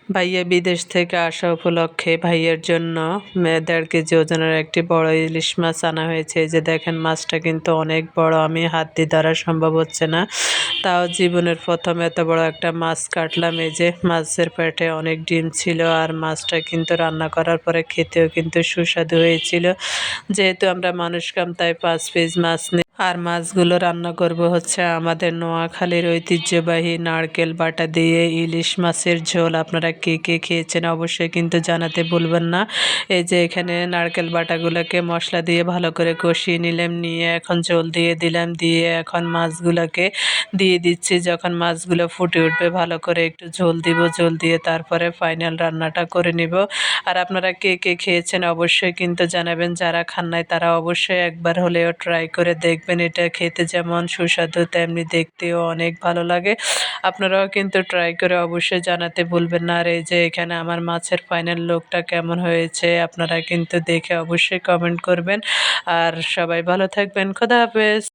ভাইয়া বিদেশ থেকে আসা উপলক্ষে ভাইয়ের জন্য 1.5 কেজি ওজনের একটি বড় ইলিশ মাছ আনা হয়েছে। এই যে দেখেন মাছটা কিন্তু অনেক বড়, আমি হাত দিয়ে ধরা সম্ভব হচ্ছে না। তাও জীবনের প্রথম এত বড় একটা মাছ কাটলাম। এই যে মাছের পেটে অনেক ডিম ছিল, আর মাছটা কিন্তু রান্না করার পরে খেতেও কিন্তু সুস্বাদু হয়েছিল। যেহেতু আমরা মানুষ কম তাই 5 পিস মাছ নিই। আর মাছগুলো রান্না করব হচ্ছে আমাদের নোয়াখালীর ঐতিহ্যবাহী নারকেল বাটা দিয়ে ইলিশ মাছের ঝোল। আপনারা কে কে খেয়েছেন অবশ্যই কিন্তু জানাতে ভুলবেন না। এই যে এখানে নারকেল বাটাগুলোকে মশলা দিয়ে ভালো করে কষিয়ে নিলাম, নিয়ে এখন ঝোল দিয়ে দিলাম, দিয়ে এখন মাছগুলোকে দিয়ে দিচ্ছি। যখন মাছগুলো ফুটে উঠবে ভালো করে একটু ঝোল দিব, ঝোল দিয়ে তারপরে ফাইনাল রান্নাটা করে নিব। আর আপনারা কে কে খেয়েছেন অবশ্যই কিন্তু জানাবেন, যারা খান নাই তারা অবশ্যই একবার হলেও ট্রাই করে দেখবেন। এটা খেতে যেমন সুস্বাদু তেমনি দেখতেও অনেক ভালো লাগে। আপনারাও কিন্তু ট্রাই করে অবশ্যই জানাতে ভুলবেন না। আর এই যে এখানে আমার মাছের ফাইনাল লুকটা কেমন হয়েছে আপনারা কিন্তু দেখে অবশ্যই কমেন্ট করবেন। আর সবাই ভালো থাকবেন। খোদা হাফেজ।